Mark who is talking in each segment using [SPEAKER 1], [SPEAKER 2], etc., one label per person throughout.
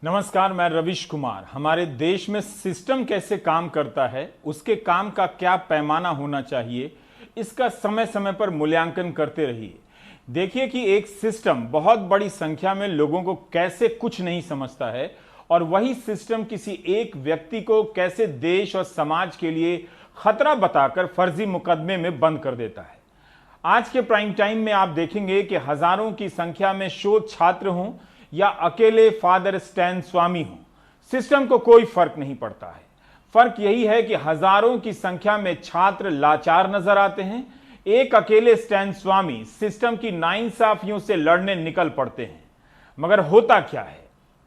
[SPEAKER 1] नमस्कार, मैं रविश कुमार। हमारे देश में सिस्टम कैसे काम करता है, उसके काम का क्या पैमाना होना चाहिए, इसका समय समय पर मूल्यांकन करते रहिए। देखिए कि एक सिस्टम बहुत बड़ी संख्या में लोगों को कैसे कुछ नहीं समझता है और वही सिस्टम किसी एक व्यक्ति को कैसे देश और समाज के लिए खतरा बताकर फर्जी मुकदमे में बंद कर देता है। आज के प्राइम टाइम में आप देखेंगे कि हजारों की संख्या में शोध छात्र हों या अकेले फादर स्टैन स्वामी हों, सिस्टम को कोई फर्क नहीं पड़ता है। फर्क यही है कि हजारों की संख्या में छात्र लाचार नजर आते हैं, एक अकेले स्टैन स्वामी सिस्टम की नाइंसाफियों से लड़ने निकल पड़ते हैं। मगर होता क्या है,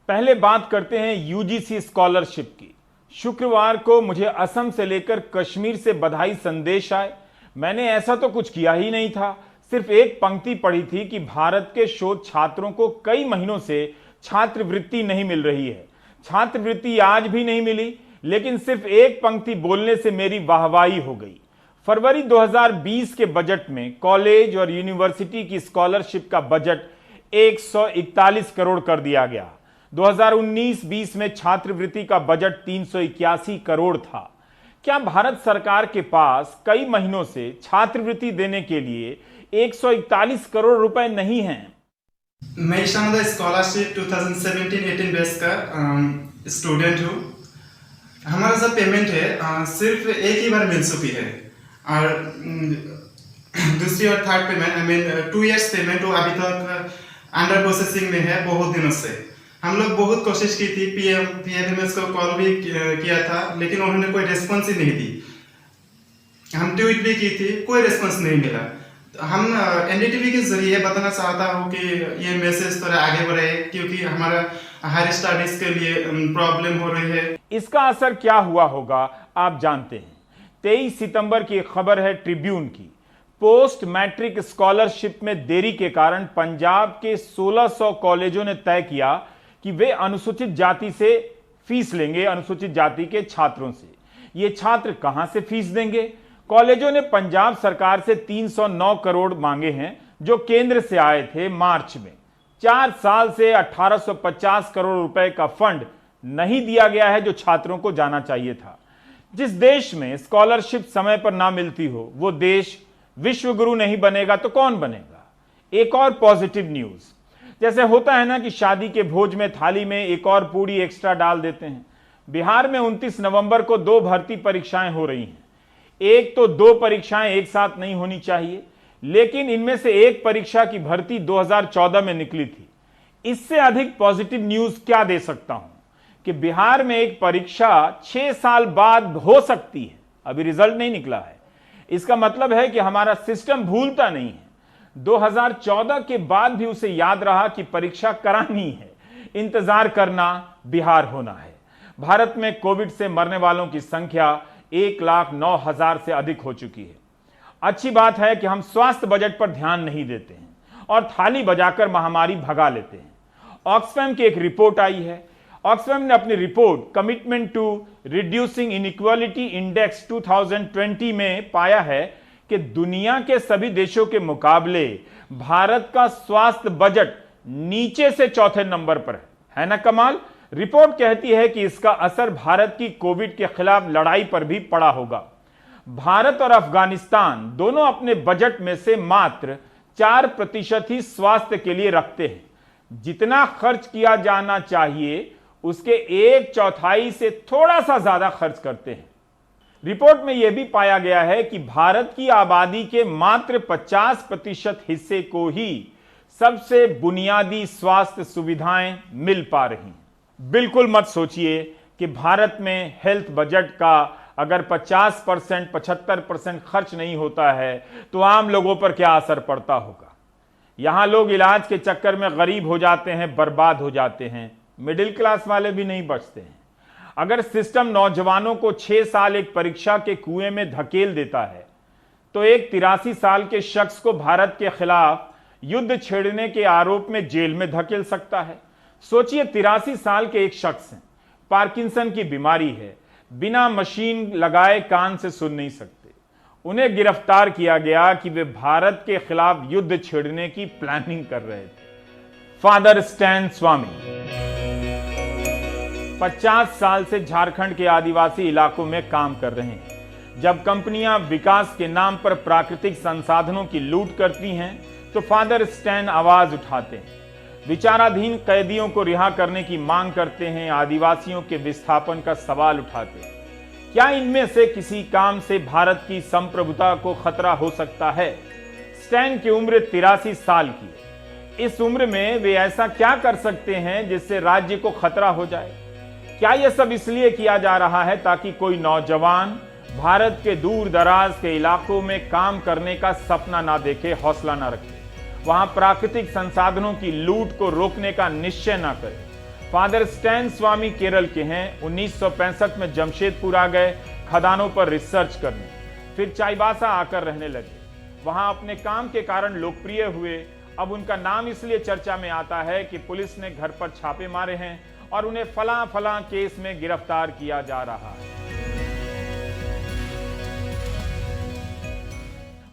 [SPEAKER 1] पहले बात करते हैं यूजीसी स्कॉलरशिप की। शुक्रवार को मुझे असम से लेकर कश्मीर से बधाई संदेश आए। मैंने ऐसा तो कुछ किया ही नहीं था, सिर्फ एक पंक्ति पढ़ी थी कि भारत के शोध छात्रों को कई महीनों से छात्रवृत्ति नहीं मिल रही है। छात्रवृत्ति आज भी नहीं मिली, लेकिन सिर्फ एक पंक्ति बोलने से मेरी वाहवाही हो गई। फरवरी 2020 के बजट में कॉलेज और यूनिवर्सिटी की स्कॉलरशिप का बजट 141 करोड़ कर दिया गया। 2019-20 में छात्रवृत्ति का बजट 381 करोड़ था। क्या भारत सरकार के पास कई महीनों से छात्रवृत्ति देने के लिए 141 करोड़ रुपए नहीं हैं?
[SPEAKER 2] मैं ईशानदा स्कॉलरशिप 2017-18 बैच का स्टूडेंट हूँ। हमारा जो पेमेंट है सिर्फ एक ही बार मिल चुकी है और दूसरी और third payment I mean 2 years payment वो अभी तक अंडर प्रोसेसिंग में है बहुत दिनों से। हम लोग बहुत कोशिश की थी, पीएफएमएस को कॉल भी किया था, लेकिन उन्होंने कोई रिस्पॉन्स ही नहीं दी। हम ट्वीट भी की थी, कोई रिस्पॉन्स नहीं मिला। हम एनडीटीवी के जरिए बताना चाहता हूँ कि ये मैसेज थोड़ा आगे बढ़े, क्योंकि हमारा हायर स्टडीज के लिए प्रॉब्लम हो रही है।
[SPEAKER 1] इसका असर क्या हुआ होगा आप जानते हैं। 23 सितंबर की एक खबर है ट्रिब्यून की। पोस्ट मैट्रिक स्कॉलरशिप में देरी के कारण पंजाब के 1600 कॉलेजों ने तय किया कि वे अनुसूचित जाति से फीस लेंगे, अनुसूचित जाति के छात्रों से। ये छात्र कहां से फीस देंगे? कॉलेजों ने पंजाब सरकार से 309 करोड़ मांगे हैं, जो केंद्र से आए थे मार्च में। 4 साल से 1850 करोड़ रुपए का फंड नहीं दिया गया है, जो छात्रों को जाना चाहिए था। जिस देश में स्कॉलरशिप समय पर ना मिलती हो, वो देश विश्व गुरु नहीं बनेगा तो कौन बनेगा? एक और पॉजिटिव न्यूज, जैसे होता है ना कि शादी के भोज में थाली में एक और पूरी एक्स्ट्रा डाल देते हैं। बिहार में 29 नवंबर को 2 भर्ती परीक्षाएं हो रही हैं। एक तो 2 परीक्षाएं एक साथ नहीं होनी चाहिए, लेकिन इनमें से एक परीक्षा की भर्ती 2014 में निकली थी। इससे अधिक पॉजिटिव न्यूज क्या दे सकता हूं कि बिहार में एक परीक्षा 6 साल बाद हो सकती है। अभी रिजल्ट नहीं निकला है। इसका मतलब है कि हमारा सिस्टम भूलता नहीं है। 2014 के बाद भी उसे याद रहा कि परीक्षा करानी है। इंतजार करना बिहार होना है। भारत में कोविड से मरने वालों की संख्या 1,09,000 से अधिक हो चुकी है। अच्छी बात है कि हम स्वास्थ्य बजट पर ध्यान नहीं देते हैं और थाली बजाकर महामारी भगा लेते हैं। ऑक्सफैम की एक रिपोर्ट आई है। ऑक्सफैम ने अपनी report commitment to reducing inequality index 2020 में पाया है कि दुनिया के सभी देशों के मुकाबले भारत का स्वास्थ्य बजट नीचे से चौथे नंबर पर है ना कमाल। रिपोर्ट कहती है कि इसका असर भारत की कोविड के खिलाफ लड़ाई पर भी पड़ा होगा। भारत और अफगानिस्तान दोनों अपने बजट में से मात्र 4% ही स्वास्थ्य के लिए रखते हैं। जितना खर्च किया जाना चाहिए उसके 1/4 से थोड़ा सा ज्यादा खर्च करते हैं। रिपोर्ट में यह भी पाया गया है कि भारत की आबादी के मात्र 50% हिस्से को ही सबसे बुनियादी स्वास्थ्य सुविधाएं मिल पा रही। बिल्कुल मत सोचिए कि भारत में हेल्थ बजट का अगर 50%, 75% खर्च नहीं होता है तो आम लोगों पर क्या असर पड़ता होगा। यहां लोग इलाज के चक्कर में गरीब हो जाते हैं, बर्बाद हो जाते हैं। मिडिल क्लास वाले भी नहीं बचते हैं। अगर सिस्टम नौजवानों को 6 साल एक परीक्षा के कुएं में धकेल देता है तो एक 83 साल के शख्स को भारत के खिलाफ युद्ध छेड़ने के आरोप में जेल में धकेल सकता है। सोचिए, 83 साल के एक शख्स हैं, पार्किंसन की बीमारी है, बिना मशीन लगाए कान से सुन नहीं सकते। उन्हें गिरफ्तार किया गया कि वे भारत के खिलाफ युद्ध छेड़ने की प्लानिंग कर रहे थे। फादर स्टैन स्वामी। 50 साल से झारखंड के आदिवासी इलाकों में काम कर रहे हैं। जब कंपनियां विकास के नाम पर प्राकृतिक संसाधनों की लूट करती हैं तो फादर स्टैन आवाज उठाते हैं, विचाराधीन कैदियों को रिहा करने की मांग करते हैं, आदिवासियों के विस्थापन का सवाल उठाते हैं। क्या इनमें से किसी काम से भारत की संप्रभुता को खतरा हो सकता है? स्टैन की उम्र 83 साल की है। इस उम्र में वे ऐसा क्या कर सकते हैं जिससे राज्य को खतरा हो जाए? क्या यह सब इसलिए किया जा रहा है ताकि कोई नौजवान भारत के दूर दराज के इलाकों में काम करने का सपना ना देखे, हौसला ना रखे, वहां प्राकृतिक संसाधनों की लूट को रोकने का निश्चय ना करे? फादर स्टैन स्वामी केरल के हैं। 1965 में जमशेदपुर आ गए खदानों पर रिसर्च करने, फिर चाईबासा आकर रहने लगे। वहां अपने काम के कारण लोकप्रिय हुए। अब उनका नाम इसलिए चर्चा में आता है कि पुलिस ने घर पर छापे मारे हैं और उन्हें फलां फलां केस में गिरफ्तार किया जा रहा है।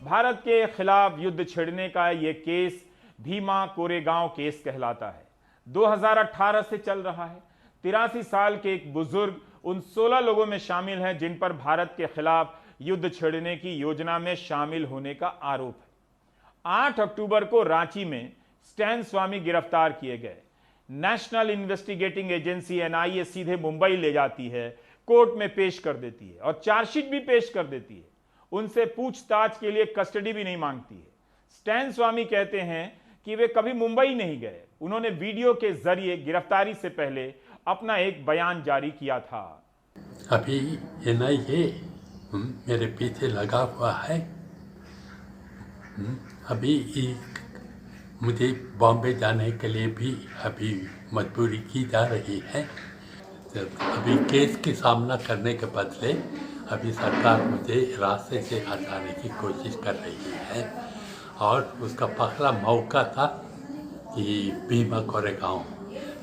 [SPEAKER 1] भारत के खिलाफ युद्ध छेड़ने का यह केस भीमा कोरेगांव केस कहलाता है। 2018 से चल रहा है। 83 साल के एक बुजुर्ग उन 16 लोगों में शामिल हैं जिन पर भारत के खिलाफ युद्ध छेड़ने की योजना में शामिल होने का आरोप है। 8 अक्टूबर को रांची में स्टैन स्वामी गिरफ्तार किए गए। नेशनल इन्वेस्टिगेटिंग एजेंसी NIA सीधे मुंबई ले जाती है, कोर्ट में पेश कर देती है और चार्जशीट भी पेश कर देती है। उनसे पूछताछ के लिए कस्टडी भी नहीं मांगती है। स्टैन स्वामी कहते हैं कि वे कभी मुंबई नहीं गए। उन्होंने वीडियो के जरिए गिरफ्तारी से पहले अपना एक बयान जारी किया था।
[SPEAKER 3] अभी NIA मेरे पीछे लगा हुआ है। अभी मुझे बॉम्बे जाने के लिए भी अभी मजबूरी की जा रही है। अभी केस की सामना करने के बदले अभी सरकार मुझे रास्ते से हटाने की कोशिश कर रही है और उसका पहला मौका था कि भीमा कोरेगांव,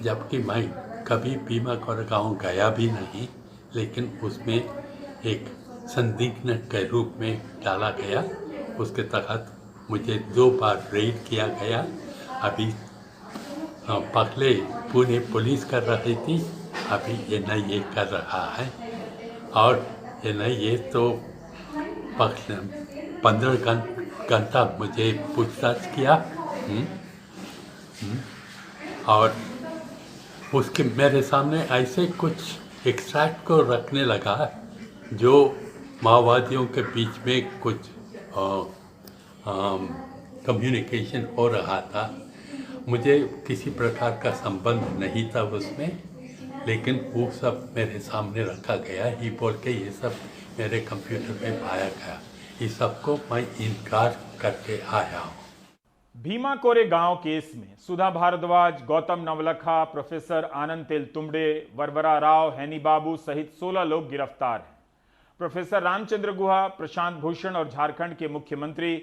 [SPEAKER 3] जबकि मैं कभी भीमा कोरेगांव गया भी नहीं, लेकिन उसमें एक संदिग्ध के रूप में डाला गया। उसके तहत मुझे 2 बार रेड किया गया। अभी पहले पुणे पुलिस कर रही थी, अभी NIA कर रहा है और NIA तो 15 घंटा मुझे पूछताछ किया और उसके मेरे सामने ऐसे कुछ एक्सट्रैक्ट को रखने लगा जो माओवादियों के बीच में कुछ कम्युनिकेशन हो रहा था। मुझे किसी प्रकार का संबंध नहीं था उसमें, लेकिन वो सब मेरे सामने रखा गया ही बोल के ये सब मेरे कंप्यूटर में पाया गया। इस सबको मैं इनकार करके आया हूँ।
[SPEAKER 1] भीमा कोरेगांव केस में सुधा भारद्वाज, गौतम नवलखा, प्रोफेसर आनंद तेलतुंबड़े, वरवरा राव, हैनी बाबू सहित 16 लोग गिरफ्तार हैं। प्रोफेसर रामचंद्र गुहा, प्रशांत भूषण और झारखंड के मुख्यमंत्री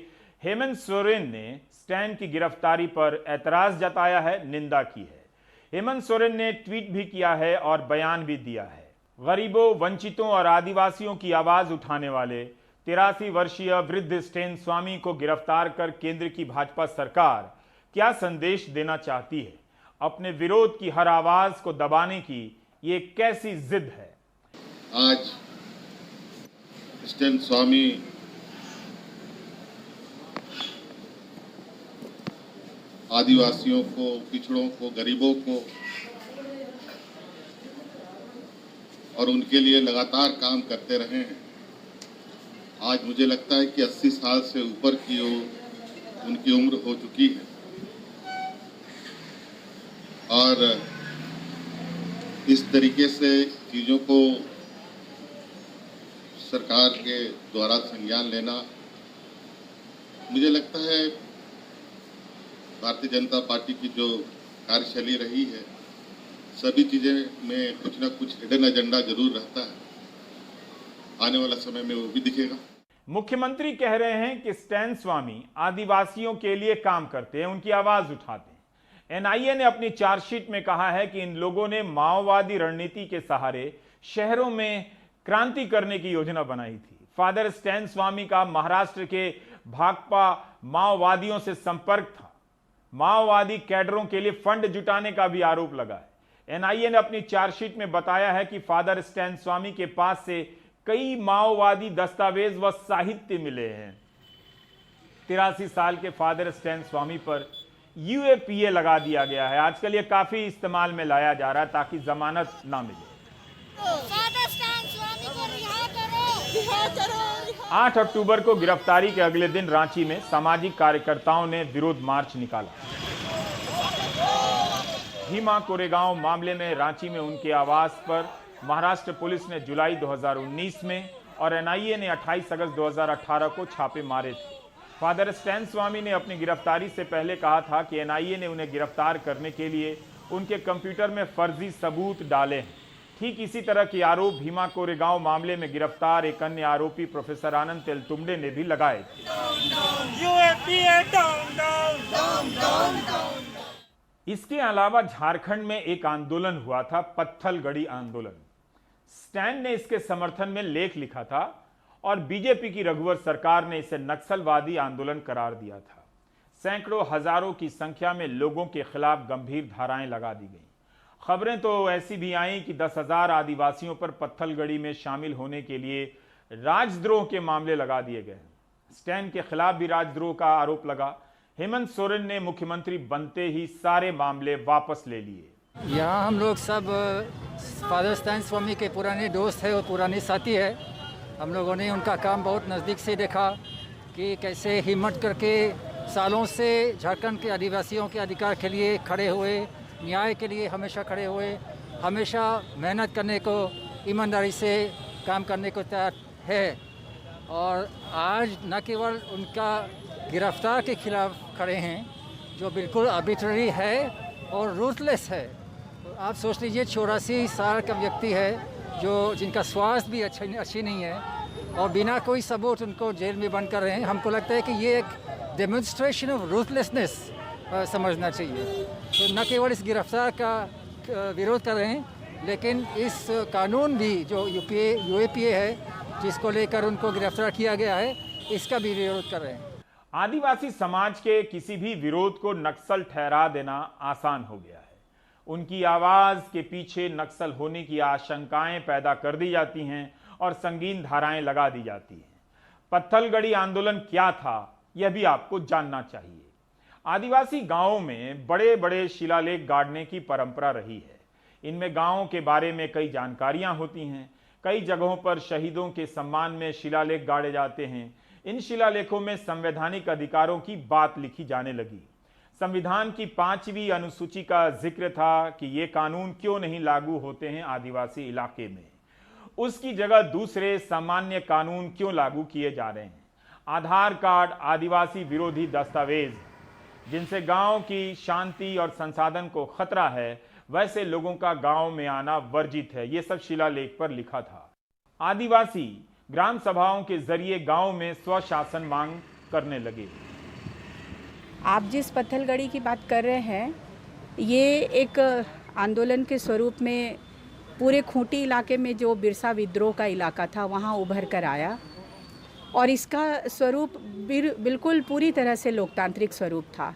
[SPEAKER 1] हेमंत सोरेन ने स्टैन की गिरफ्तारी पर ऐतराज जताया है, निंदा की है। हेमंत सोरेन ने ट्वीट भी किया है और बयान भी दिया है। गरीबों, वंचितों और आदिवासियों की आवाज उठाने वाले 83 वर्षीय वृद्ध स्टैन स्वामी को गिरफ्तार कर केंद्र की भाजपा सरकार क्या संदेश देना चाहती है? अपने विरोध की हर आवाज को दबाने की ये कैसी जिद है?
[SPEAKER 4] आज स्टैन स्वामी आदिवासियों को, पिछड़ों को, गरीबों को और उनके लिए लगातार काम करते रहे हैं। आज मुझे लगता है कि 80 साल से ऊपर की उनकी उम्र हो चुकी है और इस तरीके से चीज़ों को सरकार के द्वारा संज्ञान लेना, मुझे लगता है भारतीय जनता पार्टी की जो कार्यशैली रही है, सभी चीज़ें में कुछ ना कुछ हिडन एजेंडा जरूर रहता है। आने वाला समय में वो भी दिखेगा।
[SPEAKER 1] मुख्यमंत्री कह रहे हैं कि स्टैन स्वामी आदिवासियों के लिए काम करते हैं, उनकी आवाज उठाते हैं। NIA ने अपनी चार्जशीट में कहा है कि इन लोगों ने माओवादी रणनीति के सहारे शहरों में क्रांति करने की योजना बनाई थी। फादर स्टैन स्वामी का महाराष्ट्र के भाकपा माओवादियों से संपर्क था। माओवादी कैडरों के लिए फंड जुटाने का भी आरोप लगा है। एनआईए ने अपनी चार्जशीट में बताया है कि फादर स्टैन स्वामी के पास से कई माओवादी दस्तावेज व साहित्य मिले हैं। 83 साल के फादर स्टैन स्वामी पर यूएपीए लगा दिया गया है। आजकल ये काफी इस्तेमाल में लाया जा रहा है ताकि जमानत ना मिले। 8 अक्टूबर को गिरफ्तारी के अगले दिन रांची में सामाजिक कार्यकर्ताओं ने विरोध मार्च निकाला। भीमा कोरेगांव मामले में रांची में उनके आवास पर महाराष्ट्र पुलिस ने जुलाई 2019 में और एनआईए ने 28 अगस्त 2018 को छापे मारे थे। फादर स्टैन स्वामी ने अपनी गिरफ्तारी से पहले कहा था कि एनआईए ने उन्हें गिरफ्तार करने के लिए उनके कंप्यूटर में फर्जी सबूत डाले हैं। ठीक इसी तरह के आरोप भीमा कोरेगांव मामले में गिरफ्तार एक अन्य आरोपी प्रोफेसर आनंद तेलतुंबडे ने भी लगाए थे। इसके अलावा झारखंड में एक आंदोलन हुआ था, पत्थलगड़ी आंदोलन। स्टैन ने इसके समर्थन में लेख लिखा था और बीजेपी की रघुवर सरकार ने इसे नक्सलवादी आंदोलन करार दिया था। सैकड़ों हजारों की संख्या में लोगों के खिलाफ गंभीर धाराएं लगा दी गई। खबरें तो ऐसी भी आईं कि 10,000 आदिवासियों पर पत्थलगड़ी में शामिल होने के लिए राजद्रोह के मामले लगा दिए गए। स्टैन के खिलाफ भी राजद्रोह का आरोप लगा। हेमंत सोरेन ने मुख्यमंत्री बनते ही सारे मामले वापस ले लिए।
[SPEAKER 5] यहाँ हम लोग सब फादर स्टैन स्वामी के पुराने दोस्त हैं और पुराने साथी है। हम लोगों ने उनका काम बहुत नज़दीक से देखा कि कैसे हिम्मत करके सालों से झारखंड के आदिवासियों के अधिकार के लिए खड़े हुए, न्याय के लिए हमेशा खड़े हुए, हमेशा मेहनत करने को, ईमानदारी से काम करने को तैयार है। और आज न केवल उनका गिरफ्तार के खिलाफ खड़े हैं जो बिल्कुल आर्बिट्ररी है और रूथलेस है। आप सोच लीजिए 84 साल का व्यक्ति है जो जिनका स्वास्थ्य भी अच्छी नहीं है और बिना कोई सबूत उनको जेल में बंद कर रहे हैं। हमको लगता है कि ये एक डेमोन्स्ट्रेशन ऑफ रूथलेसनेस समझना चाहिए। तो न केवल इस गिरफ्तार का विरोध कर रहे हैं लेकिन इस कानून भी जो यूएपीए है जिसको लेकर उनको गिरफ्तार किया गया है, इसका भी विरोध कर रहे हैं।
[SPEAKER 1] आदिवासी समाज के किसी भी विरोध को नक्सल ठहरा देना आसान हो गया है। उनकी आवाज के पीछे नक्सल होने की आशंकाएं पैदा कर दी जाती हैं और संगीन धाराएं लगा दी जाती हैं। पत्थलगड़ी आंदोलन क्या था, यह भी आपको जानना चाहिए। आदिवासी गांवों में बड़े बड़े शिलालेख गाड़ने की परंपरा रही है। इनमें गांवों के बारे में कई जानकारियां होती हैं। कई जगहों पर शहीदों के सम्मान में शिलालेख गाड़े जाते हैं। इन शिलालेखों में संवैधानिक अधिकारों की बात लिखी जाने लगी। संविधान की 5वीं अनुसूची का जिक्र था कि ये कानून क्यों नहीं लागू होते हैं आदिवासी इलाके में। उसकी जगह दूसरे सामान्य कानून क्यों लागू किए जा रहे हैं। आधार कार्ड आदिवासी विरोधी दस्तावेज जिनसे गांव की शांति और संसाधन को खतरा है, वैसे लोगों का गांव में आना वर्जित है। ये सब शिलालेख पर लिखा था। आदिवासी ग्राम सभाओं के जरिए गांव में स्वशासन मांग करने लगे।
[SPEAKER 6] आप जिस पत्थलगड़ी की बात कर रहे हैं, ये एक आंदोलन के स्वरूप में पूरे खूंटी इलाके में जो बिरसा विद्रोह का इलाका था वहाँ उभर कर आया और इसका स्वरूप बिल्कुल पूरी तरह से लोकतांत्रिक स्वरूप था।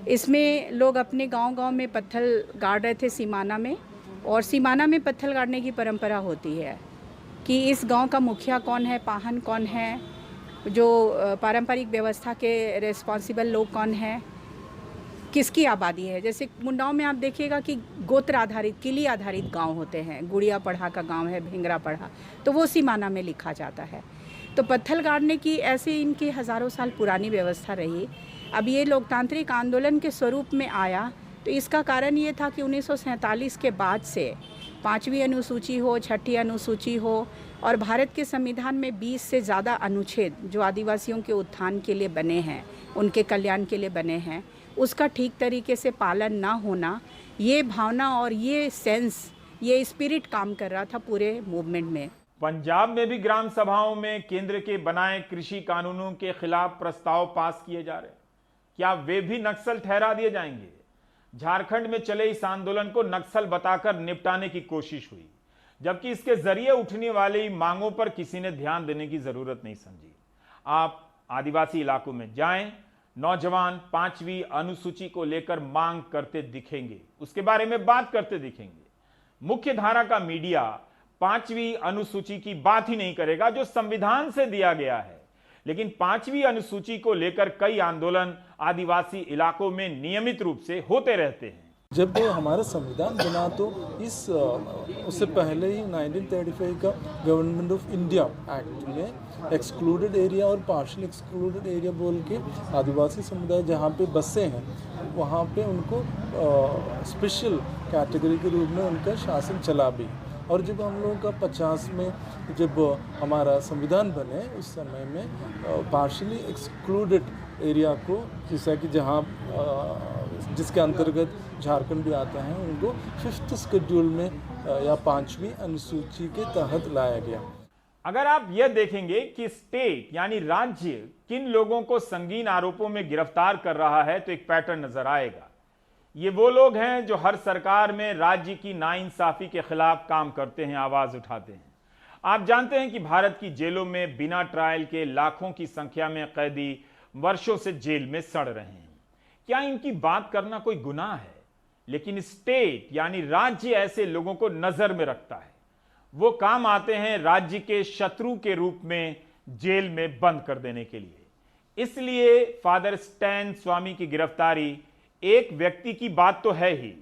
[SPEAKER 6] इसमें लोग अपने गांव-गांव में पत्थल गाड़ रहे थे सीमाना में, और सीमाना में पत्थल गाड़ने की परंपरा होती है कि इस गांव का मुखिया कौन है, पाहन कौन है, जो पारंपरिक व्यवस्था के रिस्पॉन्सिबल लोग कौन हैं, किसकी आबादी है। जैसे मुंडाओं में आप देखिएगा कि गोत्र आधारित, किली आधारित गांव होते हैं। गुड़िया पढ़ा का गांव है, भिंगरा पढ़ा, तो वो सीमाना में लिखा जाता है। तो पत्थल गाड़ने की ऐसे इनकी हज़ारों साल पुरानी व्यवस्था रही। अब ये लोकतांत्रिक आंदोलन के स्वरूप में आया तो इसका कारण ये था कि 1947 के बाद से 5वीं अनुसूची हो, 6ठी अनुसूची हो और भारत के संविधान में 20 से ज़्यादा अनुच्छेद जो आदिवासियों के उत्थान के लिए बने हैं, उनके कल्याण के लिए बने हैं, उसका ठीक तरीके से पालन ना होना, ये भावना और ये सेंस, ये स्पिरिट काम कर रहा था पूरे मूवमेंट में।
[SPEAKER 1] पंजाब में भी ग्राम सभाओं में केंद्र के बनाए कृषि कानूनों के खिलाफ प्रस्ताव पास किए जा रहे। क्या वे भी नक्सल ठहरा दिए जाएंगे? झारखंड में चले इस आंदोलन को नक्सल बताकर निपटाने की कोशिश हुई, जबकि इसके जरिए उठने वाली मांगों पर किसी ने ध्यान देने की जरूरत नहीं समझी। आप आदिवासी इलाकों में जाएं, नौजवान 5वीं अनुसूची को लेकर मांग करते दिखेंगे, उसके बारे में बात करते दिखेंगे। मुख्य धारा का मीडिया 5वीं अनुसूची की बात ही नहीं करेगा जो संविधान से दिया गया है, लेकिन 5वीं अनुसूची को लेकर कई आंदोलन आदिवासी इलाकों में नियमित रूप से होते रहते हैं।
[SPEAKER 7] जब हमारा संविधान बना तो उससे पहले ही 1935 का गवर्नमेंट ऑफ इंडिया एक्ट में एक्सक्लूडेड एरिया और पार्शियल एक्सक्लूडेड एरिया बोल के आदिवासी समुदाय जहाँ पे बसे हैं वहाँ पे उनको स्पेशल कैटेगरी के रूप में उनका शासन चला भी। और जब हम लोगों का 50 में जब हमारा संविधान बने उस समय में पार्शियली एक्सक्लूडेड एरिया को, जैसा कि जहाँ जिसके अंतर्गत झारखंड भी आता है, उनको 5th शेड्यूल में या 5वीं अनुसूची के तहत लाया गया।
[SPEAKER 1] अगर आप यह देखेंगे कि स्टेट यानी राज्य किन लोगों को संगीन आरोपों में गिरफ्तार कर रहा है तो एक पैटर्न नजर आएगा। ये वो लोग हैं जो हर सरकार में राज्य की नाइंसाफी के खिलाफ काम करते हैं, आवाज उठाते हैं। आप जानते हैं कि भारत की जेलों में बिना ट्रायल के लाखों की संख्या में कैदी वर्षों से जेल में सड़ रहे हैं। क्या इनकी बात करना कोई गुनाह है? लेकिन स्टेट यानी राज्य ऐसे लोगों को नजर में रखता है। वो काम आते हैं राज्य के शत्रु के रूप में जेल में बंद कर देने के लिए। इसलिए फादर स्टैन स्वामी की गिरफ्तारी एक व्यक्ति की बात तो है ही,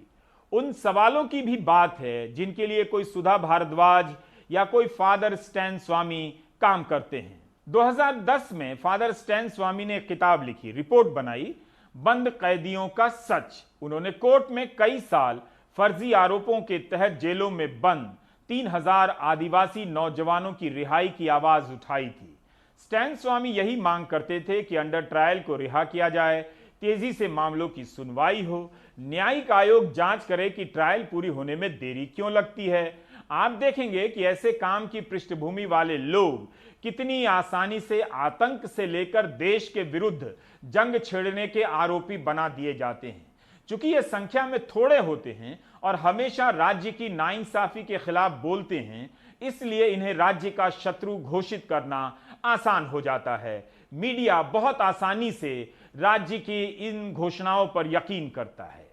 [SPEAKER 1] उन सवालों की भी बात है जिनके लिए कोई सुधा भारद्वाज या कोई फादर स्टैन स्वामी काम करते हैं। 2010 में फादर स्टैन स्वामी ने एक किताब लिखी, रिपोर्ट बनाई, बंद कैदियों का सच। उन्होंने कोर्ट में कई साल फर्जी आरोपों के तहत जेलों में बंद 3000 आदिवासी नौजवानों की रिहाई की आवाज उठाई थी। स्टैन स्वामी यही मांग करते थे कि अंडर ट्रायल को रिहा किया जाए, तेजी से मामलों की सुनवाई हो, न्यायिक आयोग जांच करे कि ट्रायल पूरी होने में देरी क्यों लगती है। आप देखेंगे कि ऐसे काम की पृष्ठभूमि वाले लोग कितनी आसानी से आतंक से लेकर देश के विरुद्ध जंग छेड़ने के आरोपी बना दिए जाते हैं। चूंकि ये संख्या में थोड़े होते हैं और हमेशा राज्य की नाइंसाफी के खिलाफ बोलते हैं, इसलिए इन्हें राज्य का शत्रु घोषित करना आसान हो जाता है। मीडिया बहुत आसानी से राज्य की इन घोषणाओं पर यकीन करता है।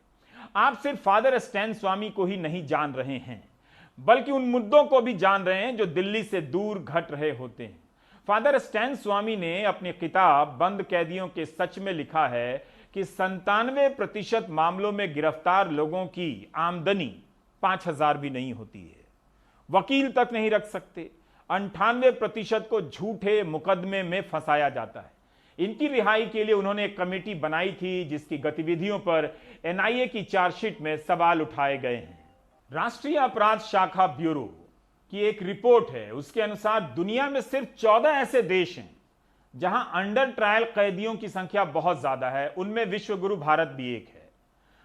[SPEAKER 1] आप सिर्फ फादर स्टैन स्वामी को ही नहीं जान रहे हैं, बल्कि उन मुद्दों को भी जान रहे हैं जो दिल्ली से दूर घट रहे होते हैं। फादर स्टैन स्वामी ने अपनी किताब बंद कैदियों के सच में लिखा है कि 97% मामलों में गिरफ्तार लोगों की आमदनी 5000 भी नहीं होती है, वकील तक नहीं रख सकते। 98% को झूठे मुकदमे में फंसाया जाता है। इनकी रिहाई के लिए उन्होंने एक कमेटी बनाई थी जिसकी गतिविधियों पर एनआईए की चार्जशीट में सवाल उठाए गए हैं। राष्ट्रीय अपराध शाखा ब्यूरो की एक रिपोर्ट है, उसके अनुसार दुनिया में सिर्फ 14 ऐसे देश हैं जहां अंडर ट्रायल कैदियों की संख्या बहुत ज्यादा है। उनमें विश्व गुरु भारत भी एक है।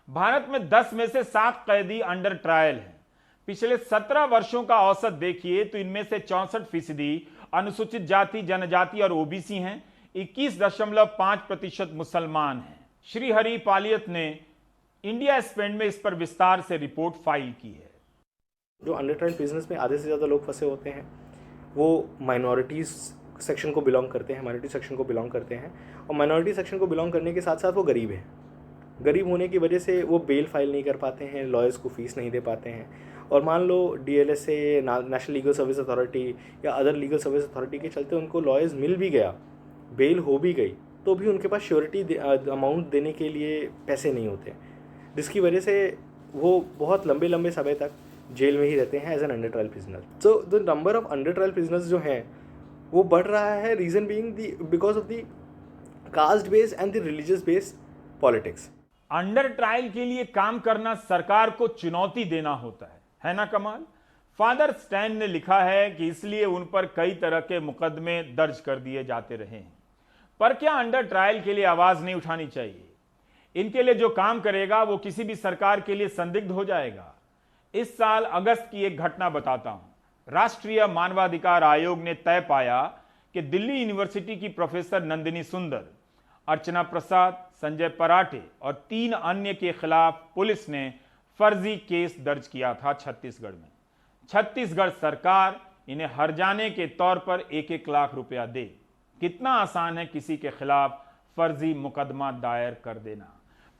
[SPEAKER 1] भारत में 10 में से 7 कैदी अंडर ट्रायल हैं। पिछले 17 वर्षों का औसत देखिए तो इनमें से 64% अनुसूचित जाति जनजाति और ओबीसी हैं, 21.5% मुसलमान हैं। श्रीहरि पालियत ने इंडिया स्पेंड में इस पर विस्तार से रिपोर्ट फाइल की है।
[SPEAKER 8] जो अंडर ट्रायल बिजनेस में आधे से ज़्यादा लोग फंसे होते हैं वो माइनॉरिटीज़ सेक्शन को बिलोंग करते हैं, माइनॉरिटी सेक्शन को बिलोंग करते हैं। और माइनॉरिटी सेक्शन को बिलोंग करने के साथ साथ वो गरीब हैं। गरीब होने की वजह से वो बेल फाइल नहीं कर पाते हैं, लॉयर्स को फीस नहीं दे पाते हैं। और मान लो DLSA, national legal service authority या अदर लीगल सर्विस अथॉरिटी के चलते उनको लॉयर्स मिल भी गया, बेल हो भी गई, तो भी उनके पास श्योरिटी अमाउंट देने के लिए पैसे नहीं होते, जिसकी वजह से वो बहुत लंबे लंबे समय तक जेल में ही रहते हैं as an under trial prisoner. So the number of under trial prisoners जो हैं वो बढ़ रहा है, reason being because of the caste based and the religious based politics.
[SPEAKER 1] Under trial के लिए काम करना सरकार को चुनौती देना होता है ना कमाल? फादर स्टैन ने लिखा है कि इसलिए उन पर कई तरह के मुकदमे दर्ज कर दिए जाते रहे हैं। पर क्या अंडर ट्रायल के लिए आवाज नहीं उठानी चाहिए? इनके लिए जो काम करेगा वो किसी भी सरकार के लिए संदिग्ध हो जाएगा। इस साल अगस्त की एक घटना बताता हूं। राष्ट्रीय मानवाधिकार आयोग ने तय पाया कि दिल्ली यूनिवर्सिटी की प्रोफेसर नंदिनी सुंदर, अर्चना प्रसाद, संजय पराठे और 3 अन्य के खिलाफ पुलिस ने फर्जी केस दर्ज किया था छत्तीसगढ़ में। छत्तीसगढ़ सरकार इन्हें हर्जाने के तौर पर 1-1 लाख रुपया दे। कितना आसान है किसी के खिलाफ फर्जी मुकदमा दायर कर देना।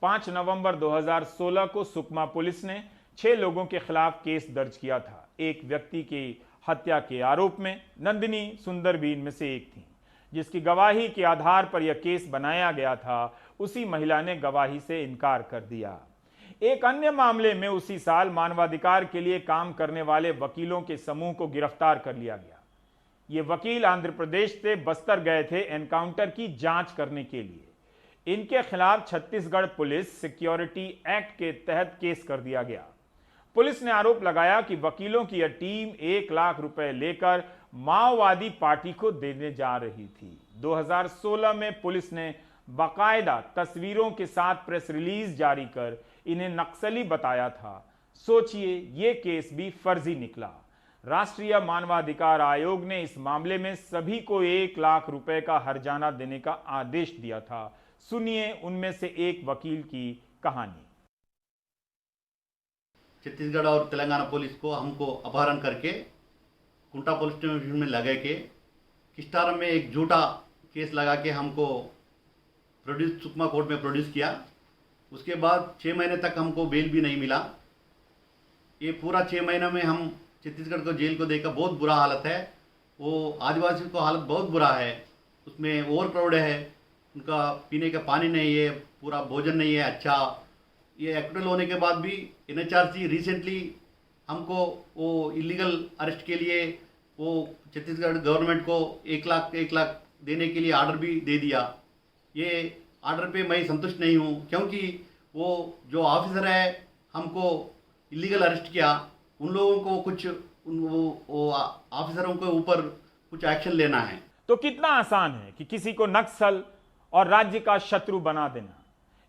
[SPEAKER 1] 5 नवंबर 2016 को सुकमा पुलिस ने 6 लोगों के खिलाफ केस दर्ज किया था। एक व्यक्ति की हत्या के आरोप में नंदिनी सुंदरबीन में से एक थी, जिसकी गवाही के आधार पर यह केस बनाया गया था। उसी महिला ने गवाही से इनकार कर दिया। एक अन्य मामले में उसी साल मानवाधिकार के लिए काम करने वाले वकीलों के समूह को गिरफ्तार कर लिया गया। ये वकील आंध्र प्रदेश से बस्तर गए थे एनकाउंटर की जांच करने के लिए। इनके खिलाफ छत्तीसगढ़ पुलिस सिक्योरिटी एक्ट के तहत केस कर दिया गया। पुलिस ने आरोप लगाया कि वकीलों की यह टीम 1 लाख रुपए लेकर माओवादी पार्टी को देने जा रही थी। 2016 में पुलिस ने बाकायदा तस्वीरों के साथ प्रेस रिलीज जारी कर इन्हें नक्सली बताया था। सोचिए, ये केस भी फर्जी निकला। राष्ट्रीय मानवाधिकार आयोग ने इस मामले में सभी को 1 लाख रुपए का हर्जाना देने का आदेश दिया था। सुनिए उनमें से एक वकील की कहानी।
[SPEAKER 9] छत्तीसगढ़ और तेलंगाना पुलिस को हमको अपहरण करके कुंटा पुलिस स्टेशन में लगा के किस्टारम में एक झूठा केस लगा के हमको सुकमा कोर्ट में प्रोड्यूस किया। उसके बाद 6 महीने तक हमको बेल भी नहीं मिला। ये पूरा 6 महीने में हम छत्तीसगढ़ को जेल को देखकर बहुत बुरा हालत है। वो आदिवासियों को हालत बहुत बुरा है, उसमें ओवर क्राउड है, उनका पीने का पानी नहीं है, पूरा भोजन नहीं है अच्छा। ये एक्विटल होने के बाद भी NHRC रिसेंटली हमको वो इलीगल अरेस्ट के लिए वो छत्तीसगढ़ गवर्नमेंट को 1 लाख देने के लिए आर्डर भी दे दिया। ये आर्डर पे मैं संतुष्ट नहीं हूँ, क्योंकि वो जो ऑफिसर है हमको इलीगल अरेस्ट किया, उन लोगों को कुछ वो ऑफिसरों के ऊपर कुछ एक्शन लेना है।
[SPEAKER 1] तो कितना आसान है कि किसी को नक्सल और राज्य का शत्रु बना देना।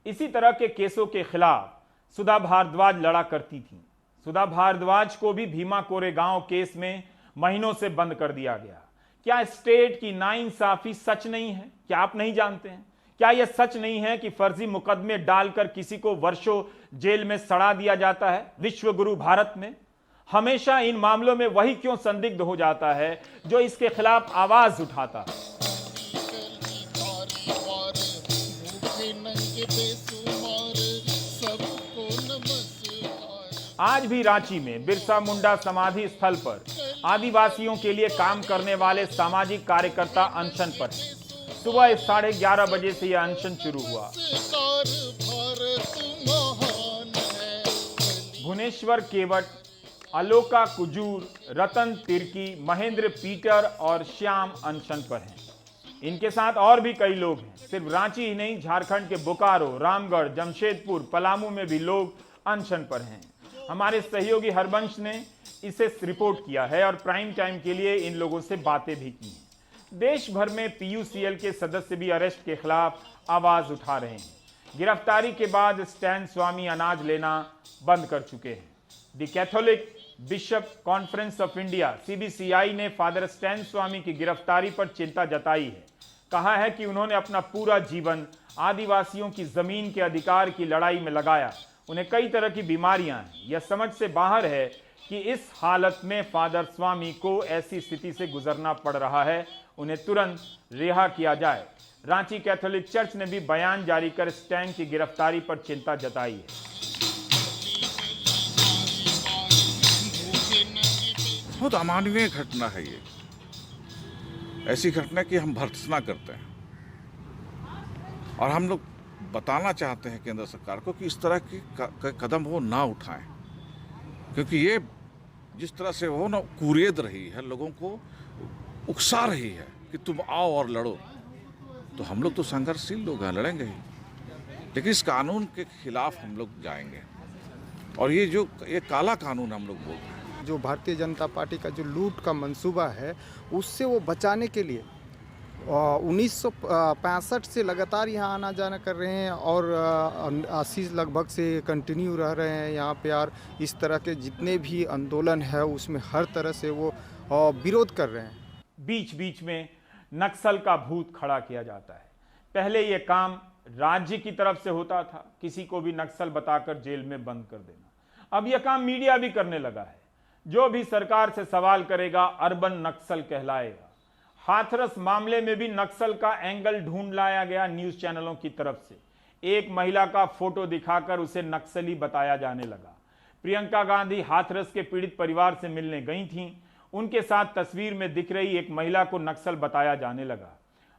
[SPEAKER 1] इसी तरह के केसों के खिलाफ सुधा भारद्वाज लड़ा करती थी। सुधा भारद्वाज को भी भीमा कोरेगांव केस में महीनों से बंद कर दिया गया। क्या स्टेट की नाइंसाफी सच नहीं है? क्या आप नहीं जानते हैं? क्या यह सच नहीं है कि फर्जी मुकदमे डालकर किसी को वर्षों जेल में सड़ा दिया जाता है? विश्व गुरु भारत में हमेशा इन मामलों में वही क्यों संदिग्ध हो जाता है जो इसके खिलाफ आवाज उठाता है? आज भी रांची में बिरसा मुंडा समाधि स्थल पर आदिवासियों के लिए काम करने वाले सामाजिक कार्यकर्ता अनशन पर हैं। सुबह 11:30 बजे से यह अनशन शुरू हुआ। भुवनेश्वर केवट, अलोका कुजूर, रतन तिर्की, महेंद्र पीटर और श्याम अनशन पर हैं। इनके साथ और भी कई लोग हैं। सिर्फ रांची ही नहीं, झारखंड के बोकारो, रामगढ़, जमशेदपुर, पलामू में भी लोग अनशन पर हैं। हमारे सहयोगी हरबंश ने इसे रिपोर्ट किया है और प्राइम टाइम के लिए इन लोगों से बातें भी की हैं। देश भर में PUCL के सदस्य भी अरेस्ट के खिलाफ आवाज उठा रहे हैं। गिरफ्तारी के बाद स्टैन स्वामी अनाज लेना बंद कर चुके हैं। The Catholic bishop conference of India CBCI ने फादर स्टैन स्वामी की गिरफ्तारी पर चिंता जताई है। कहा है कि उन्होंने अपना पूरा जीवन आदिवासियों की जमीन के अधिकार की लड़ाई में लगाया। उन्हें कई तरह की बीमारियां हैं। यह समझ से बाहर है कि इस हालत में फादर स्वामी को ऐसी स्थिति से गुजरना पड़ रहा है। उन्हें तुरंत रिहा किया जाए। रांची कैथोलिक चर्च ने भी बयान जारी कर स्टैन की गिरफ्तारी पर चिंता जताई है।
[SPEAKER 10] बहुत अमानवीय घटना है ये। ऐसी घटना की हम भर्त्सना करते हैं और हम लोग बताना चाहते हैं केंद्र सरकार को कि इस तरह की कदम वो ना उठाएं, क्योंकि ये जिस तरह से वो ना कुरेद रही है, लोगों को उकसा रही है कि तुम आओ और लड़ो। तो हम लोग तो संघर्षशील लोग हैं, लड़ेंगे ही, लेकिन इस कानून के खिलाफ हम लोग जाएंगे। और ये काला कानून हम लोग बोलते हैं।
[SPEAKER 11] जो भारतीय जनता पार्टी का जो लूट का मंसूबा है, उससे वो बचाने के लिए 1965 से लगातार यहाँ आना जाना कर रहे हैं और 80 लगभग से कंटिन्यू रह रहे हैं यहाँ पे। और इस तरह के जितने भी आंदोलन है उसमें हर तरह से वो विरोध कर रहे हैं।
[SPEAKER 1] बीच बीच में नक्सल का भूत खड़ा किया जाता है। पहले ये काम राज्य की तरफ से होता था, किसी को भी नक्सल बताकर जेल में बंद कर देना। अब यह काम मीडिया भी करने लगा है। जो भी सरकार से सवाल करेगा अर्बन नक्सल कहलाएगा। हाथरस मामले में भी नक्सल का एंगल ढूंढ लाया गया न्यूज चैनलों की तरफ से। एक महिला का फोटो दिखाकर उसे नक्सली बताया जाने लगा। प्रियंका गांधी हाथरस के पीड़ित परिवार से मिलने गई थीं। उनके साथ तस्वीर में दिख रही एक महिला को नक्सल बताया जाने लगा।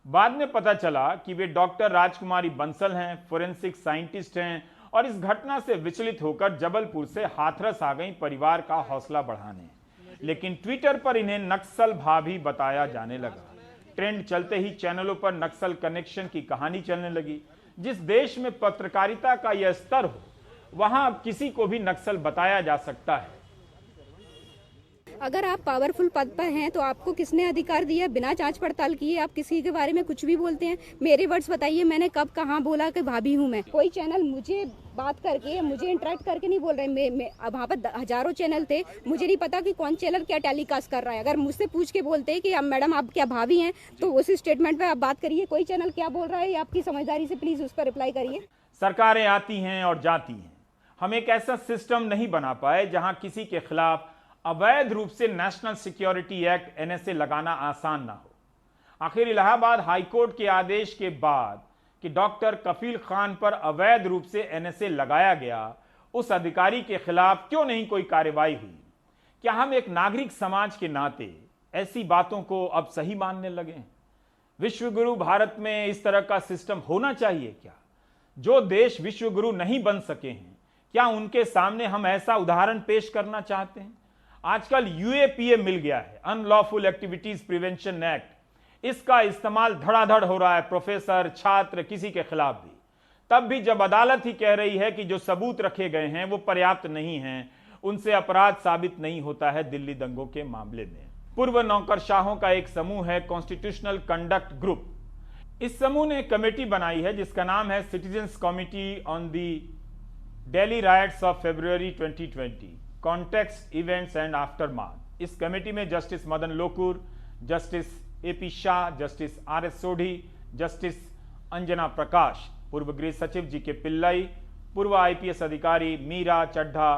[SPEAKER 1] बाद में पता चला कि वे डॉक्टर राजकुमारी बंसल हैं, फोरेंसिक साइंटिस्ट हैं और इस घटना से विचलित होकर जबलपुर से हाथरस आ गई परिवार का हौसला बढ़ाने। लेकिन ट्विटर पर इन्हें नक्सल भाभी बताया जाने लगा। ट्रेंड चलते ही चैनलों पर नक्सल कनेक्शन की कहानी चलने लगी। जिस देश में पत्रकारिता का यह स्तर हो, वहां अब किसी को भी नक्सल बताया जा सकता है।
[SPEAKER 12] अगर आप पावरफुल पद पर हैं तो आपको किसने अधिकार दिया? बिना जांच पड़ताल किए आप किसी के बारे में कुछ भी बोलते हैं। मेरे वर्ड्स बताइए, मैंने कब कहाँ बोला कि भाभी हूँ मैं? कोई चैनल मुझे बात करके, मुझे इंटरेक्ट करके नहीं बोल रहे। वहाँ पर हजारों चैनल थे, मुझे नहीं पता कि कौन चैनल क्या टेलीकास्ट कर रहा है। अगर मुझसे पूछ के बोलते कि अब मैडम आप क्या भाभी हैं, तो उसी स्टेटमेंट पे आप बात करिए। कोई चैनल क्या बोल रहा है आपकी समझदारी से प्लीज उस पर रिप्लाई करिए।
[SPEAKER 1] सरकारें आती हैं और जाती हैं। हम एक ऐसा सिस्टम नहीं बना पाए जहां किसी के खिलाफ अवैध रूप से नेशनल सिक्योरिटी एक्ट NSA लगाना आसान ना हो। आखिर इलाहाबाद हाईकोर्ट के आदेश के बाद कि डॉक्टर कफील खान पर अवैध रूप से NSA लगाया गया, उस अधिकारी के खिलाफ क्यों नहीं कोई कार्रवाई हुई? क्या हम एक नागरिक समाज के नाते ऐसी बातों को अब सही मानने लगे? विश्वगुरु भारत में इस तरह का सिस्टम होना चाहिए क्या? जो देश विश्वगुरु नहीं बन सके हैं, क्या उनके सामने हम ऐसा उदाहरण पेश करना चाहते हैं? आजकल UAPA मिल गया है, अनलॉफुल एक्टिविटीज प्रिवेंशन एक्ट। इसका इस्तेमाल धड़ाधड़ हो रहा है, प्रोफेसर, छात्र, किसी के खिलाफ भी। तब भी जब अदालत ही कह रही है कि जो सबूत रखे गए हैं वो पर्याप्त नहीं हैं, उनसे अपराध साबित नहीं होता है दिल्ली दंगों के मामले में। पूर्व नौकरशाहों का एक समूह है कॉन्स्टिट्यूशनल कंडक्ट ग्रुप। इस समूह ने कमेटी बनाई है जिसका नाम है citizens committee on the Delhi riots of February 2020, context, events and aftermath. इस कमेटी में justice Madan Lokur, justice AP Shah, justice RS Sodhi, justice Anjana Prakash, पूर्व गृह सचिव GK पिल्लाई, पूर्व IPS अधिकारी मीरा चड्ढा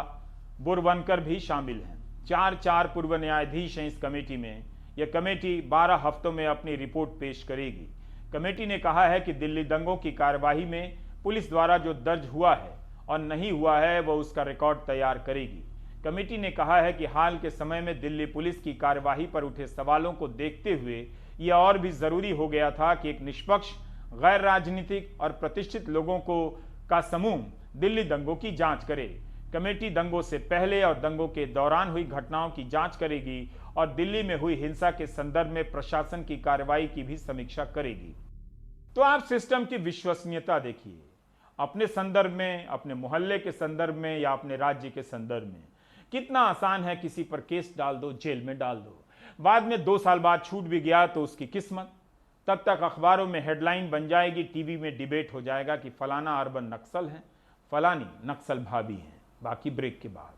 [SPEAKER 1] बुरवनकर भी शामिल हैं। 4 पूर्व न्यायाधीश हैं इस कमेटी में। यह कमेटी 12 हफ्तों में अपनी रिपोर्ट पेश करेगी। कमेटी ने कहा है कि दिल्ली दंगों की कार्यवाही में पुलिस द्वारा जो दर्ज हुआ है और नहीं हुआ है वह उसका रिकॉर्ड तैयार करेगी। कमेटी ने कहा है कि हाल के समय में दिल्ली पुलिस की कार्यवाही पर उठे सवालों को देखते हुए यह और भी जरूरी हो गया था कि एक निष्पक्ष, गैर राजनीतिक और प्रतिष्ठित लोगों का समूह दिल्ली दंगों की जांच करे। कमेटी दंगों से पहले और दंगों के दौरान हुई घटनाओं की जांच करेगी और दिल्ली में हुई हिंसा के संदर्भ में प्रशासन की कार्रवाई की भी समीक्षा करेगी। तो आप सिस्टम की विश्वसनीयता देखिए, अपने संदर्भ में, अपने मोहल्ले के संदर्भ में या अपने राज्य के संदर्भ में। कितना आसान है किसी पर केस डाल दो, जेल में डाल दो, बाद में 2 साल बाद छूट भी गया तो उसकी किस्मत। तब तक अखबारों में हेडलाइन बन जाएगी, टीवी में डिबेट हो जाएगा कि फलाना अर्बन नक्सल है, फलानी नक्सल भाभी है। बाकी ब्रेक के बाद।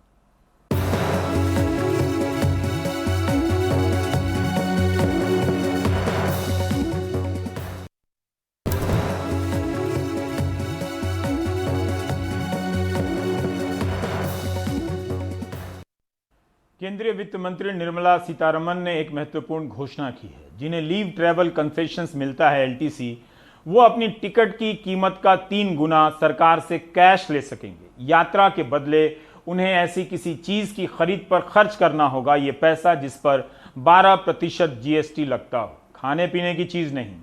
[SPEAKER 1] केंद्रीय वित्त मंत्री निर्मला सीतारमण ने एक महत्वपूर्ण घोषणा की है। जिन्हें लीव ट्रैवल कंसेशंस मिलता है LTC, वो अपनी टिकट की कीमत का 3 गुना सरकार से कैश ले सकेंगे। यात्रा के बदले उन्हें ऐसी किसी चीज की खरीद पर खर्च करना होगा। ये पैसा जिस पर 12% GST लगता हो, खाने पीने की चीज नहीं।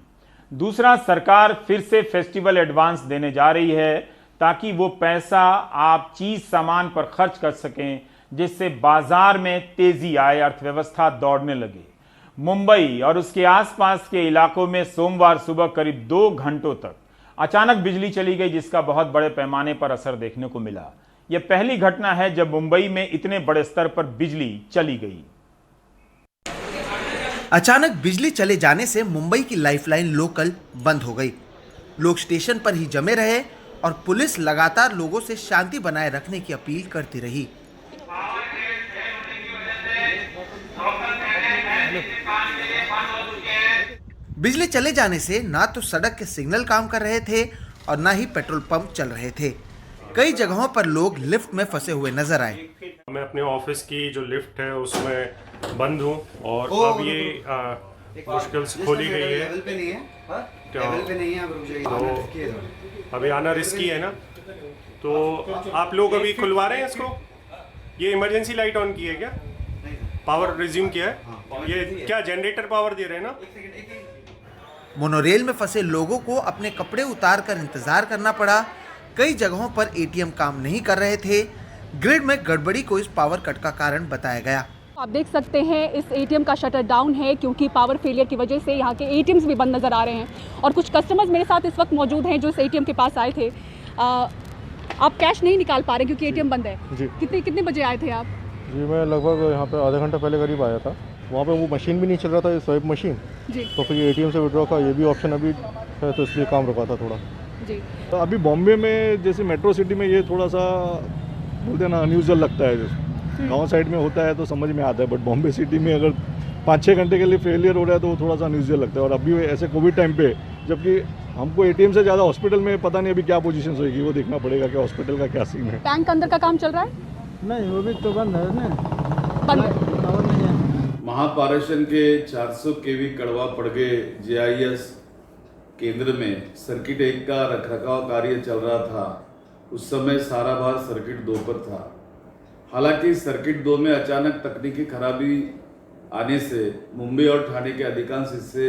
[SPEAKER 1] दूसरा, सरकार फिर से फेस्टिवल एडवांस देने जा रही है ताकि वो पैसा आप चीज सामान पर खर्च कर सकें, जिससे बाजार में तेजी आए, अर्थव्यवस्था दौड़ने लगे। मुंबई और उसके आसपास के इलाकों में सोमवार सुबह करीब 2 घंटों तक अचानक बिजली चली गई, जिसका बहुत बड़े पैमाने पर असर देखने को मिला। यह पहली घटना है जब मुंबई में इतने बड़े स्तर पर बिजली चली गई।
[SPEAKER 13] अचानक बिजली चले जाने से मुंबई की लाइफलाइन लोकल बंद हो गई। लोग स्टेशन पर ही जमे रहे और पुलिस लगातार लोगों से शांति बनाए रखने की अपील करती रही। बिजली चले जाने से ना तो सड़क के सिग्नल काम कर रहे थे और ना ही पेट्रोल पंप चल रहे थे। कई जगहों पर लोग लिफ्ट में फंसे हुए नजर आए।
[SPEAKER 14] मैं अपने ऑफिस की जो लिफ्ट है उसमें बंद हूँ और अब ये मुश्किल से खोली गई है। तो अभी आना रिस्की है ना, तो आप लोग अभी खुलवा रहे हैं इसको। ये इमरजेंसी लाइट ऑन की है क्या? पावर रिज्यूम किया है? ये क्या जनरेटर पावर दे रहे हैं ना?
[SPEAKER 13] मोनोरेल में फंसे लोगों को अपने कपड़े उतारकर इंतजार करना पड़ा। कई जगहों पर एटीएम काम नहीं कर रहे थे। ग्रिड में गड़बड़ी को इस पावर कट का कारण बताया गया।
[SPEAKER 15] आप देख सकते हैं इस एटीएम का शटर डाउन है क्योंकि पावर फेलियर की वजह से यहाँ के एटीएम्स भी बंद नज़र आ रहे हैं और कुछ कस्टमर्स मेरे साथ इस वक्त मौजूद हैं जो इस एटीएम के पास आए थे। आप कैश नहीं निकाल पा रहे क्योंकि एटीएम बंद है जी। कितने बजे आए थे आप?
[SPEAKER 16] जी मैं लगभग यहाँ पे आधा घंटा पहले करीब आया था। वहाँ पे वो मशीन भी नहीं चल रहा था, ये स्वाइप मशीन जी। तो फिर एटीएम से विड्रॉ का ये भी ऑप्शन अभी है, तो इसलिए काम रुका था थोड़ा
[SPEAKER 15] जी।
[SPEAKER 16] तो अभी बॉम्बे में जैसे मेट्रो सिटी में ये थोड़ा सा बोलते हैं ना अनयूजुअल लगता है। गांव साइड में होता है तो समझ में आता है, बट बॉम्बे सिटी में अगर 5-6 घंटे के लिए फेलियर हो रहा है तो वो थोड़ा सा अनयूजुअल लगता है। और अभी ऐसे कोविड टाइम पे, जबकि हमको एटीएम से ज़्यादा हॉस्पिटल में पता नहीं अभी क्या पोजीशन होगी, वो देखना पड़ेगा कि हॉस्पिटल का क्या सीन है।
[SPEAKER 15] बैंक अंदर का काम चल रहा है?
[SPEAKER 17] नहीं, वो भी तो बंद है ना,
[SPEAKER 15] बंद है।
[SPEAKER 18] महापारेषण के 400 केवी कड़वा पड़गे जेआईएस केंद्र में सर्किट 1 का रखरखाव कार्य चल रहा था। उस समय सारा भार सर्किट 2 पर था। हालांकि सर्किट 2 में अचानक तकनीकी खराबी आने से मुंबई और ठाणे के अधिकांश हिस्से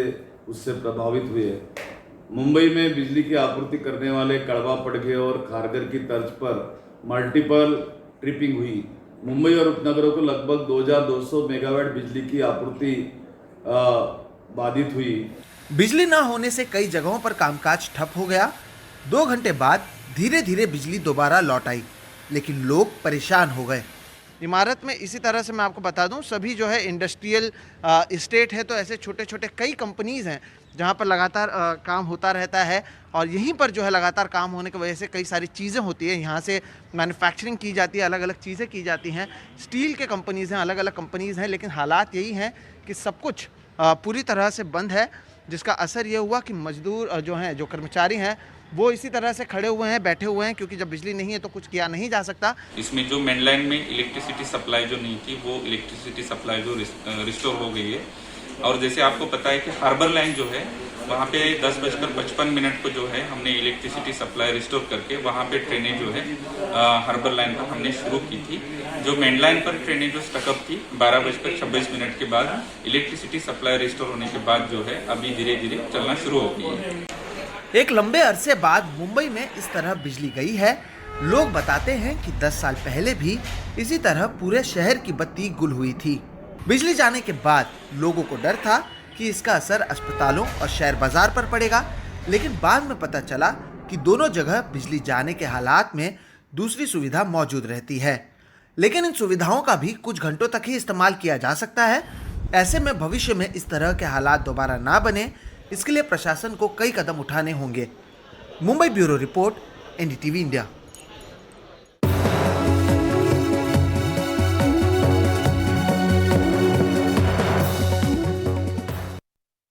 [SPEAKER 18] उससे प्रभावित हुए। मुंबई में बिजली की आपूर्ति करने वाले कड़वा पड़गे और खारगर की तर्ज पर मल्टीपल ट्रिपिंग हुई। मुंबई और उपनगरों को लगभग 2200 मेगावाट बिजली की आपूर्ति बाधित हुई।
[SPEAKER 13] बिजली न होने से कई जगहों पर कामकाज ठप हो गया। 2 घंटे बाद धीरे धीरे बिजली दोबारा लौट आई, लेकिन लोग परेशान हो गए। इमारत में इसी तरह से मैं आपको बता दूं, सभी जो है इंडस्ट्रियल इस्टेट है, तो ऐसे छोटे छोटे कई कंपनीज़ हैं जहां पर लगातार काम होता रहता है और यहीं पर जो है लगातार काम होने की वजह से कई सारी चीज़ें होती है। यहाँ से मैन्युफैक्चरिंग की जाती है, अलग अलग चीज़ें की जाती हैं। स्टील के कंपनीज़ हैं, अलग अलग कंपनीज़ हैं, लेकिन हालात यही हैं कि सब कुछ पूरी तरह से बंद है, जिसका असर ये हुआ कि मजदूर जो हैं, जो कर्मचारी हैं, वो इसी तरह से खड़े हुए हैं, बैठे हुए हैं, क्योंकि जब बिजली नहीं है तो कुछ किया नहीं जा सकता।
[SPEAKER 19] इसमें जो मेन लाइन में इलेक्ट्रिसिटी सप्लाई जो नहीं थी, वो इलेक्ट्रिसिटी सप्लाई जो रिस्टोर हो गई है। और जैसे आपको पता है कि हार्बर लाइन जो है, वहाँ पे 10:55 को जो है हमने इलेक्ट्रिसिटी सप्लाई रिस्टोर करके वहाँ पे ट्रेनें जो है हार्बर लाइन पर हमने शुरू की थी। जो मेन लाइन पर ट्रेनें जो स्टकअप थी 12:26 के बाद इलेक्ट्रिसिटी सप्लाई रिस्टोर होने के बाद जो है अभी धीरे धीरे चलना शुरू हो गई है।
[SPEAKER 13] एक लंबे अरसे बाद मुंबई में इस तरह बिजली गई है। लोग बताते हैं कि 10 साल पहले भी इसी तरह पूरे शहर की बत्ती गुल हुई थी। बिजली जाने के बाद लोगों को डर था कि इसका असर अस्पतालों और शहर बाजार पर पड़ेगा, लेकिन बाद में पता चला कि दोनों जगह बिजली जाने के हालात में दूसरी सुविधा मौजूद रहती है। लेकिन इन सुविधाओं का भी कुछ घंटों तक ही इस्तेमाल किया जा सकता है। ऐसे में भविष्य में इस तरह के हालात दोबारा ना बने, इसके लिए प्रशासन को कई कदम उठाने होंगे। Mumbai bureau report, NDTV India.